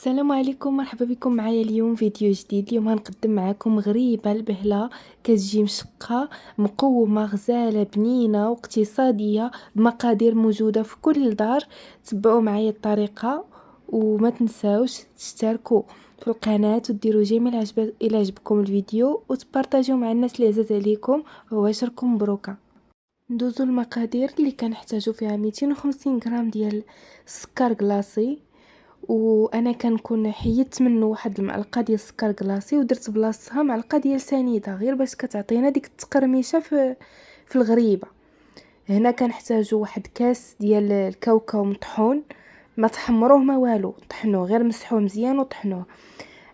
السلام عليكم، مرحبا بكم معايا اليوم فيديو جديد. اليوم غنقدم معكم غريبه البهله، كتجي مشقه مقومه غزاله بنينه واقتصاديه بمقادير موجوده في كل دار. تبعوا معايا الطريقه وما تنساوش تشتركوا في القناه وديروا جيم الى عجبكم الفيديو وتبارطاجيو مع الناس اللي عزاز عليكم وعشركم مبروكه. ندوزو المقادير اللي كنحتاجو فيها 250 غرام ديال السكر كلاصي، وانا كنكون حيدت منه واحد المعلقه ديال السكر كلاصي ودرت بلاصتها معلقه ديال سنيده غير باش كتعطينا ديك التقرميشه في الغريبه. هنا كنحتاجو واحد كاس ديال الكاوكاو مطحون، ما تحمروه ما والو، طحنوه غير مسحوه مزيان وطحنوه.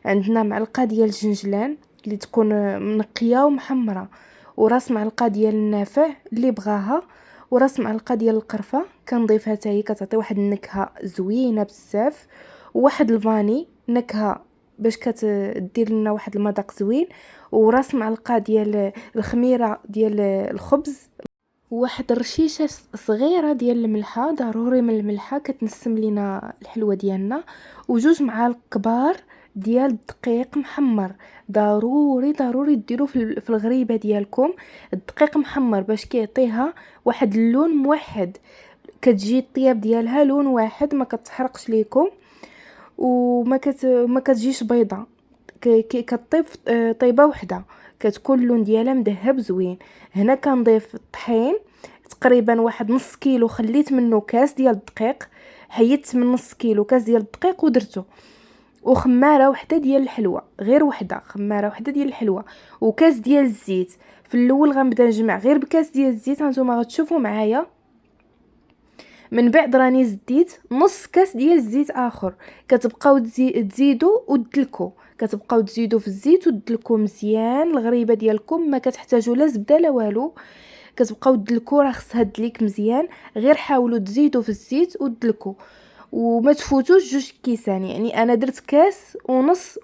عندنا معلقه ديال الجنجلان اللي تكون منقيه ومحمره، وراس معلقه ديال النافع اللي بغاها، وراس معلقه ديال القرفه كنضيفها حتى هي كتعطي واحد النكهه زوينه بزاف، وواحد الفاني نكهه باش كتدير لنا واحد المذاق زوين، وراس معلقه ديال الخميره ديال الخبز، وواحد الرشيشه صغيره ديال الملحه، ضروري من الملحه كتنسم لينا الحلوه ديالنا، وجوج معالق كبار ديال الدقيق محمر. ضروري ديروا في الغريبه ديالكم الدقيق محمر باش كيعطيها واحد اللون موحد، كتجي الطياب ديالها لون واحد ما كتحرقش ليكم ما كتجيش بيضه، كطيب طيبه وحده، كتكون اللون ديالها مذهب زوين. هنا كنضيف الطحين تقريبا واحد نص كيلو، خليت منه كاس ديال الدقيق، حيدت من نص كيلو كاس ديال الدقيق ودرته، وخماره وحده ديال الحلوه، غير وحده خماره وحده ديال الحلوه، وكاس ديال الزيت. في الاول غنبدا نجمع غير بكاس ديال الزيت، هانتوما غتشوفوا معايا. من بعد راني زديت نص كاس ديال الزيت اخر، كتبقاو تزيدوا وتدلكوا، كتبقاو تزيدوا في الزيت وتدلكوا مزيان. الغريبه ديالكم ما كتحتاجوا لا زبده لا والو، كتبقاو تدلكوا، راه خصها تدليك مزيان، غير حاولوا تزيدوا في الزيت وتدلكوا، وما تفوتوش جوج كيسان. يعني انا درت كاس ونص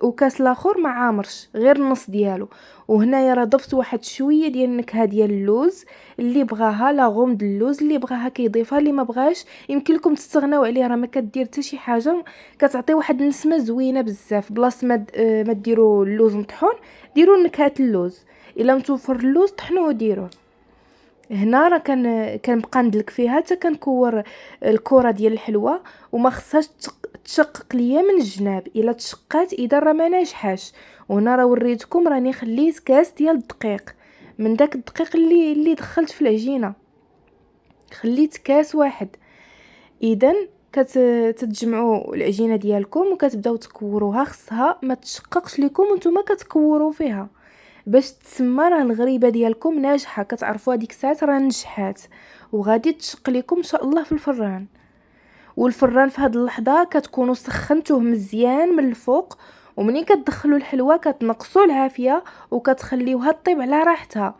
وكاس الاخر ما عامرش، غير النص ديالو. وهنايا راه ضفت واحد شويه ديال النكهه ديال اللوز، اللي بغاها لا غوم د اللوز اللي بغاها كيضيفها، اللي ما بغاش يمكن لكم تستغناو عليه، راه ما كدير حتى شي حاجه، كتعطي واحد النسمه زوينه بزاف. بلاص ما ديروا اللوز مطحون ديروا نكهه اللوز، الا متوفر اللوز طحنوه وديروه. هنا راه كنبقى ندلك فيها حتى كنكور الكره ديال الحلوه، وما خصهاش تشقق ليا من الجناب، الا تشقات اذا راه ما ناجحاش. وهنا راه وريتكم راني خليت كاس ديال الدقيق، من داك الدقيق اللي دخلت في العجينه خليت كاس واحد. اذا كتجمعوا العجينه ديالكم وكتبداو تكوروها، خصها ما تشققش لكم وانتم كتكوروا فيها باش تسمى راه الغريبه ديالكم ناجحه، كتعرفوا هذيك الساعه راه نجحات وغادي تشق لكم ان شاء الله في الفران. والفران في هذه اللحظه كتكونوا سخنتوه مزيان من الفوق، ومنين كتدخلوا الحلوه كتنقصوا العافيه وكتخليوها طيب على راحتها.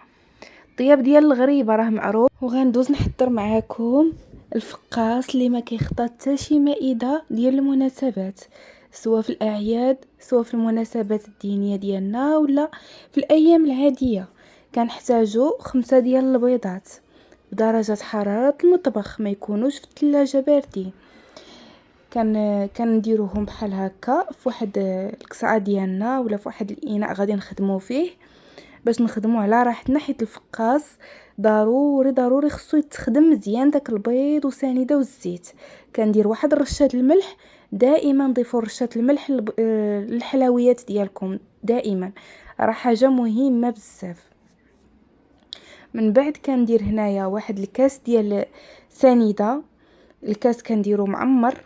الطياب ديال الغريبه راه معروف. وغندوز نحضر معاكم الفقاص اللي ما كيخطى حتى شي مائده ديال المناسبات، سواء في الاعياد سواء في المناسبات الدينيه ديالنا ولا في الايام العاديه. كنحتاجو 5 ديال البيضات بدرجه حراره المطبخ، ما يكونوش في الثلاجه باردين. كنديروهم بحال هكا في واحد الكسعه ديالنا ولا في واحد الاناء غادي نخدمو فيه باش نخدمو على راحتنا، حيت الفقاص ضروري خصو يتخدم مزيان داك البيض وسنيده والزيت. كندير واحد الرشه الملح، دائما ضيفوا رشه الملح للحلويات ديالكم دائما، راه حاجه مهمه بزاف. من بعد كندير هنايا واحد الكاس ديال سنيده، الكاس كنديرو معمر،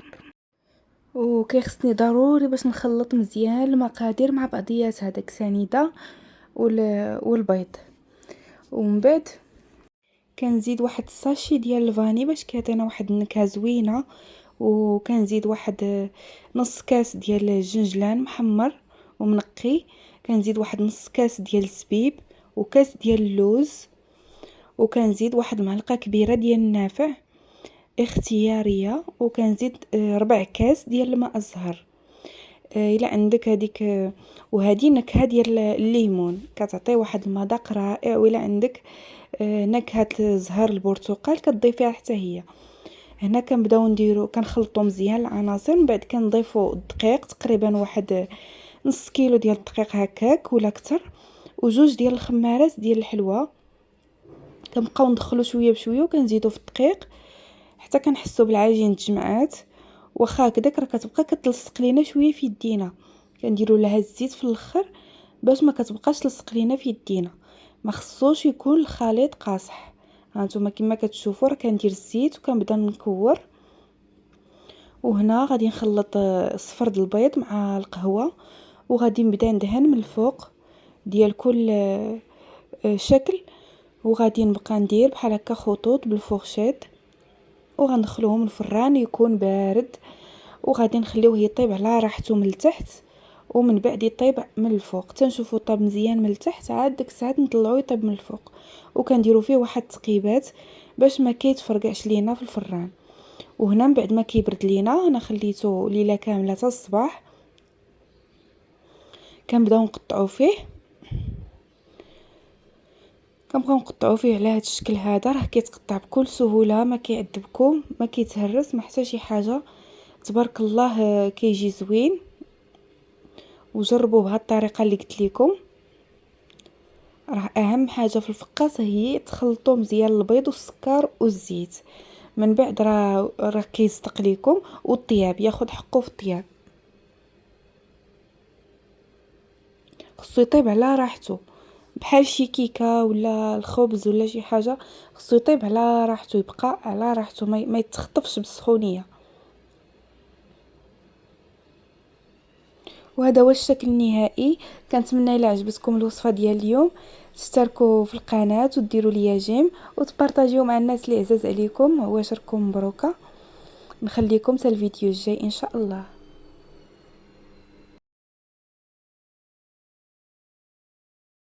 وكيخصني ضروري باش نخلط مزيان المقادير مع بعضياتها، داك سنيده والبيض. ومن بعد كنزيد واحد الساشي ديال الفاني باش كيعطينا واحد النكهه زوينه، وكنزيد واحد نص كاس ديال الجنجلان محمر ومنقي، كنزيد واحد نص كاس ديال الزبيب وكاس ديال اللوز، وكنزيد واحد معلقه كبيره ديال النافع اختياريه، وكنزيد ربع كاس ديال الماء الزهر. الا عندك هذيك، وهذه نكهه ديال الليمون كتعطي واحد المذاق رائع، ولا عندك نكهه زهر البرتقال كتضيفيها حتى هي. هنا كنبداو نديرو كنخلطو مزيان العناصر، من بعد كنضيفو الدقيق تقريبا واحد نص كيلو ديال الدقيق هكاك ولا اكثر، وجوج ديال الخمارات ديال الحلوى. كنبقاو ندخلو شويه بشويه وكنزيدو في الدقيق حتى كنحسو بالعجين تجمعات. واخا هكداك راه كتبقى كتلصق لينا شويه في يدينا، كنديروا لها الزيت في الاخر باش ما كتبقاش تلصق لينا في يدينا. ما خصوش يكون الخليط قاصح. هانتوما كما كتشوفوا راه كندير الزيت وكنبدا نكور. وهنا غادي نخلط صفر د البيض مع القهوه، وغادي نبدا ندهن من الفوق ديال كل شكل، وغادي نبقى ندير بحال هكا خطوط بالفورشيط، وغندخلوهم الفران يكون بارد، وغادي نخليوه يطيب على راحته من التحت ومن بعد يطيب من الفوق. تنشوفوا طاب مزيان من التحت، عاد ديك الساعه نطلعوه يطيب من الفوق، وكنديروا فيه واحد التقيبات باش ما كيتفرقعش لينا في الفران. وهنا من بعد ما كيبرد لينا، انا خليته ليله كامله حتى الصباح، كنبداو نقطعوا فيه. كنبقاو نقطعوا فيه على هذا الشكل هذا، راه كيتقطع بكل سهوله، ما كيعذبكم، ما كيتهرس، ما حتى شي حاجه، تبارك الله كيجي زوين. وجربوا بهذه الطريقه اللي قلت لكم. راه اهم حاجه في الفقاصه هي تخلطوا مزيان البيض والسكر والزيت، من بعد راه كيصدق لكم، والطياب ياخذ حقه في الطياب، خصو يطيب على راحته بحال شي كيكه ولا الخبز ولا شي حاجه، خصو يطيب على راحته، يبقى على راحته، ما يتخطفش بالسخونيه. وهذا هو الشكل النهائي. كنتمنى الا عجبتكم الوصفه ديال اليوم تشتركوا في القناه وديروا ليا جيم وتبارطاجيو مع الناس اللي عزاز عليكم. وعواشركم مبروكه. نخليكم حتى الفيديو الجاي ان شاء الله.